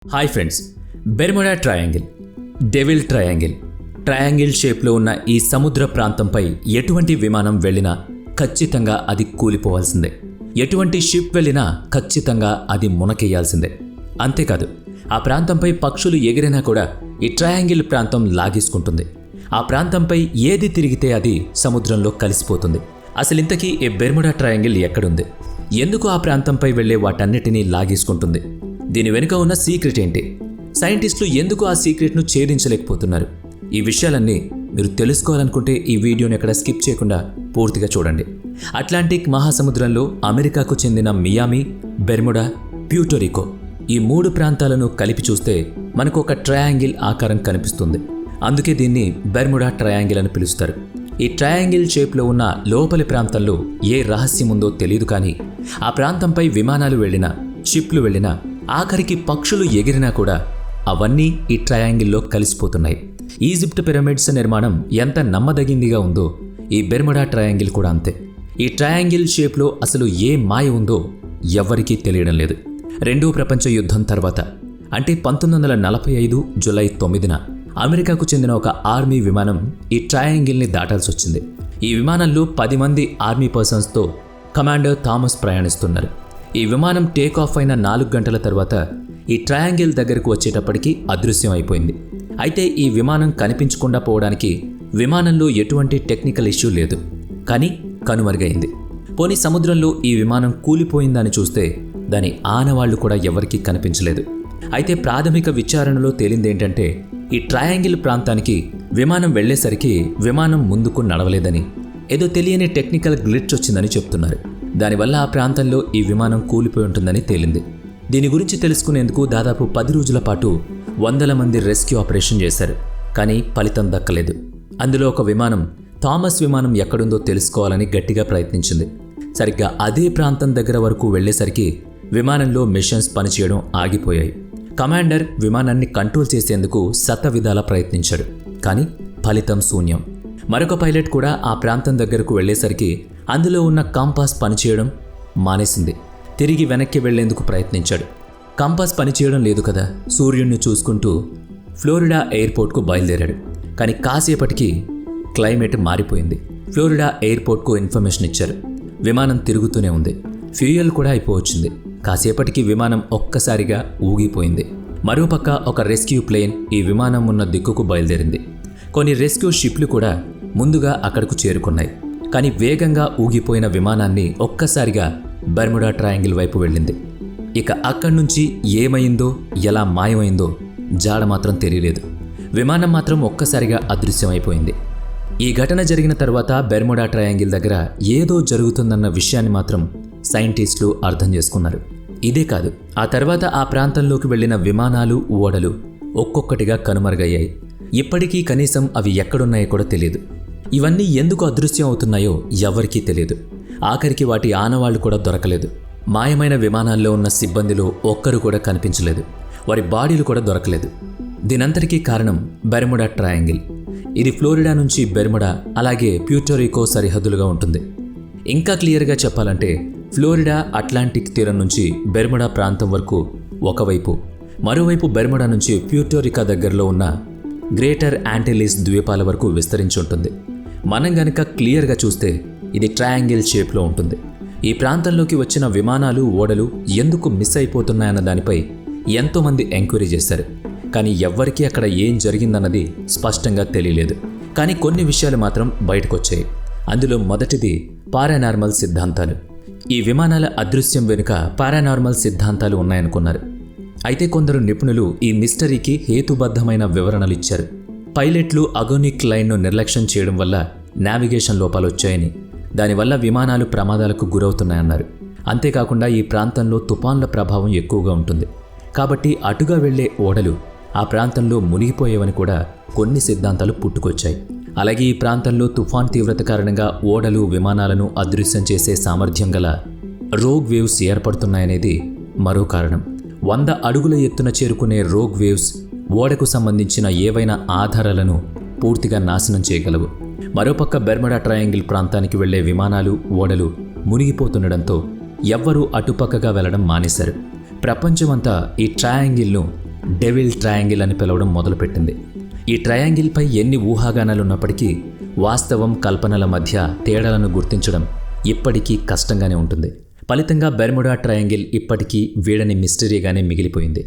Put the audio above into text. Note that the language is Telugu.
Hi friends, Bermuda triangle, devil triangle షేప్లో ఉన్న ఈ సముద్ర ప్రాంతంపై ఎటువంటి విమానం వెళ్ళినా ఖచ్చితంగా అది కూలిపోవాల్సిందే. ఎటువంటి షిప్ వెళ్ళినా ఖచ్చితంగా అది మునకేయాల్సిందే. అంతేకాదు, ఆ ప్రాంతంపై పక్షులు ఎగిరినా కూడా ఈ ట్రయాంగిల్ ప్రాంతం లాగేసుకుంటుంది. ఆ ప్రాంతంపై ఏది తిరిగితే అది సముద్రంలో కలిసిపోతుంది. అసలింతకీ ఈ బెర్ముడా ట్రయాంగిల్ ఎక్కడుంది? ఎందుకు ఆ ప్రాంతంపై వెళ్లే వాటన్నిటినీ లాగేసుకుంటుంది? దీని వెనుక ఉన్న సీక్రెట్ ఏంటి? సైంటిస్టులు ఎందుకు ఆ సీక్రెట్ను ఛేదించలేకపోతున్నారు? ఈ విషయాలన్నీ మీరు తెలుసుకోవాలనుకుంటే ఈ వీడియోని ఎక్కడ స్కిప్ చేయకుండా పూర్తిగా చూడండి. అట్లాంటిక్ మహాసముద్రంలో అమెరికాకు చెందిన మియామి, బెర్ముడా, ప్యూర్టోరికో ఈ 3 ప్రాంతాలను కలిపి చూస్తే మనకు ఒక ట్రయాంగిల్ ఆకారం కనిపిస్తుంది. అందుకే దీన్ని బెర్ముడా ట్రయాంగిల్ అని పిలుస్తారు. ఈ ట్రయాంగిల్ షేప్లో ఉన్న లోపలి ప్రాంతంలో ఏ రహస్యం ఉందో తెలియదు, కానీ ఆ ప్రాంతంపై విమానాలు వెళ్ళినా, షిప్లు వెళ్ళినా, ఆఖరికి పక్షులు ఎగిరినా కూడా అవన్నీ ఈ ట్రయాంగిల్లో కలిసిపోతున్నాయి. ఈజిప్ట్ పిరమిడ్స్ నిర్మాణం ఎంత నమ్మదగిందిగా ఉందో ఈ బెర్ముడా ట్రయాంగిల్ కూడా అంతే. ఈ ట్రయాంగిల్ షేప్లో అసలు ఏ మాయ ఉందో ఎవ్వరికీ తెలియడం లేదు. రెండో ప్రపంచ యుద్ధం తర్వాత, అంటే 1945 జూలై 9న అమెరికాకు చెందిన ఒక ఆర్మీ విమానం ఈ ట్రయాంగిల్ని దాటాల్సి వచ్చింది. ఈ విమానంలో 10 మంది ఆర్మీ పర్సన్స్తో కమాండర్ థామస్ ప్రయాణిస్తున్నారు. ఈ విమానం టేక్ ఆఫ్ అయిన 4 గంటల తర్వాత ఈ ట్రయాంగిల్ దగ్గరకు వచ్చేటప్పటికి అదృశ్యం అయిపోయింది. అయితే ఈ విమానం కనిపించకుండా పోవడానికి విమానంలో ఎటువంటి టెక్నికల్ ఇష్యూ లేదు, కానీ కనుమరుగైంది. పోనీ సముద్రంలో ఈ విమానం కూలిపోయిందని చూస్తే దాని ఆనవాళ్లు కూడా ఎవరికీ కనిపించలేదు. అయితే ప్రాథమిక విచారణలో తేలిందేంటంటే ఈ ట్రయాంగిల్ ప్రాంతానికి విమానం వెళ్లేసరికి విమానం ముందుకు నడవలేదని, ఏదో తెలియని టెక్నికల్ గ్లిచ్ వచ్చిందని చెప్తున్నారు. దానివల్ల ఆ ప్రాంతంలో ఈ విమానం కూలిపోయి ఉంటుందని తేలింది. దీని గురించి తెలుసుకునేందుకు దాదాపు 10 రోజుల పాటు 100 మంది రెస్క్యూ ఆపరేషన్ చేశారు, కానీ ఫలితం దక్కలేదు. అందులో ఒక విమానం, థామస్ విమానం ఎక్కడుందో తెలుసుకోవాలని గట్టిగా ప్రయత్నించింది. సరిగ్గా అదే ప్రాంతం దగ్గర వరకు వెళ్లేసరికి విమానంలో మిషన్స్ పనిచేయడం ఆగిపోయాయి. కమాండర్ విమానాన్ని కంట్రోల్ చేసేందుకు శతవిధాలా ప్రయత్నించాడు, కానీ ఫలితం శూన్యం. మరొక పైలట్ కూడా ఆ ప్రాంతం దగ్గరకు వెళ్లేసరికి అందులో ఉన్న కంపాస్ పనిచేయడం మానేసింది. తిరిగి వెనక్కి వెళ్లేందుకు ప్రయత్నించాడు. కంపాస్ పనిచేయడం లేదు కదా. సూర్యుడిని చూసుకుంటూ ఫ్లోరిడా ఎయిర్పోర్ట్కు బయలుదేరాడు. కానీ కాసేపటికి క్లైమేట్ మారిపోయింది. ఫ్లోరిడా ఎయిర్పోర్ట్కు ఇన్ఫర్మేషన్ ఇచ్చారు. విమానం తిరుగుతూనే ఉంది. ఫ్యూయల్ కూడా అయిపోవచ్చింది. కాసేపటికి విమానం ఒక్కసారిగా ఊగిపోయింది. మరోపక్క ఒక రెస్క్యూ ప్లేన్ ఈ విమానం ఉన్న దిక్కుకు బయలుదేరింది. కొన్ని రెస్క్యూ షిప్లు కూడా ముందుగా అక్కడకు చేరుకున్నాయి. కానీ వేగంగా ఊగిపోయిన విమానాన్ని ఒక్కసారిగా బెర్ముడా ట్రయాంగిల్ వైపు వెళ్ళింది. ఇక అక్కడి నుంచి ఏమైందో, ఎలా మాయమైందో జాడ మాత్రం తెలియలేదు. విమానం మాత్రం ఒక్కసారిగా అదృశ్యమైపోయింది. ఈ ఘటన జరిగిన తర్వాత బెర్ముడా ట్రయాంగిల్ దగ్గర ఏదో జరుగుతుందన్న విషయాన్ని మాత్రం సైంటిస్టులు అర్థం చేసుకున్నారు. ఇదే కాదు, ఆ తర్వాత ఆ ప్రాంతంలోకి వెళ్లిన విమానాలు, ఓడలు ఒక్కొక్కటిగా కనుమరుగయ్యాయి. ఇప్పటికీ కనీసం అవి ఎక్కడున్నాయో కూడా తెలియదు. ఇవన్నీ ఎందుకు అదృశ్యం అవుతున్నాయో ఎవరికీ తెలియదు. ఆఖరికి వాటి ఆనవాళ్లు కూడా దొరకలేదు. మాయమైన విమానాల్లో ఉన్న సిబ్బందిలో ఒక్కరు కూడా కనిపించలేదు. వారి బాడీలు కూడా దొరకలేదు. దీనంతటికీ కారణం బెర్ముడా ట్రయాంగిల్. ఇది ఫ్లోరిడా నుంచి బెర్ముడా, అలాగే ప్యూర్టోరికో సరిహద్దులుగా ఉంటుంది. ఇంకా క్లియర్గా చెప్పాలంటే ఫ్లోరిడా అట్లాంటిక్ తీరం నుంచి బెర్ముడా ప్రాంతం వరకు ఒకవైపు, మరోవైపు బెర్ముడా నుంచి ప్యూర్టోరికా దగ్గరలో ఉన్న గ్రేటర్ యాంటిలిస్ ద్వీపాల వరకు విస్తరించి ఉంటుంది. మనం గనక క్లియర్గా చూస్తే ఇది ట్రయాంగిల్ షేప్లో ఉంటుంది. ఈ ప్రాంతంలోకి వచ్చిన విమానాలు, ఓడలు ఎందుకు మిస్ అయిపోతున్నాయన్న దానిపై ఎంతోమంది ఎంక్వైరీ చేశారు, కానీ ఎవ్వరికీ అక్కడ ఏం జరిగిందన్నది స్పష్టంగా తెలియలేదు. కానీ కొన్ని విషయాలు మాత్రం బయటకొచ్చాయి. అందులో మొదటిది పారానార్మల్ సిద్ధాంతాలు. ఈ విమానాల అదృశ్యం వెనుక పారానార్మల్ సిద్ధాంతాలు ఉన్నాయనుకున్నారు. అయితే కొందరు నిపుణులు ఈ మిస్టరీకి హేతుబద్ధమైన వివరణలు ఇచ్చారు. పైలట్లు అగోనిక్ లైన్ను నిర్లక్ష్యం చేయడం వల్ల నావిగేషన్ లోపాలు వచ్చాయని, దానివల్ల విమానాలు ప్రమాదాలకు గురవుతున్నాయన్నారు. అంతేకాకుండా ఈ ప్రాంతంలో తుఫాన్ల ప్రభావం ఎక్కువగా ఉంటుంది, కాబట్టి అటుగా వెళ్లే ఓడలు ఆ ప్రాంతంలో మునిగిపోయేవని కూడా కొన్ని సిద్ధాంతాలు పుట్టుకొచ్చాయి. అలాగే ఈ ప్రాంతంలో తుఫాన్ తీవ్రత కారణంగా ఓడలు, విమానాలను అదృశ్యం చేసే సామర్థ్యం గల రోగ్ వేవ్స్ ఏర్పడుతున్నాయనేది మరో కారణం. 100 అడుగుల ఎత్తున చేరుకునే రోగ్ వేవ్స్ ఓడకు సంబంధించిన ఏవైనా ఆధారాలను పూర్తిగా నాశనం చేయగలవు. మరోపక్క బెర్ముడా ట్రయాంగిల్ ప్రాంతానికి వెళ్లే విమానాలు, ఓడలు మునిగిపోతుండడంతో ఎవ్వరూ అటుపక్కగా వెళ్లడం మానేశారు. ప్రపంచమంతా ఈ ట్రయాంగిల్ను డెవిల్ ట్రయాంగిల్ అని పిలవడం మొదలుపెట్టింది. ఈ ట్రయాంగిల్పై ఎన్ని ఊహాగానాలున్నప్పటికీ వాస్తవం, కల్పనల మధ్య తేడాలను గుర్తించడం ఇప్పటికీ కష్టంగానే ఉంటుంది. ఫలితంగా బెర్ముడా ట్రయాంగిల్ ఇప్పటికీ వీడని మిస్టరీగానే మిగిలిపోయింది.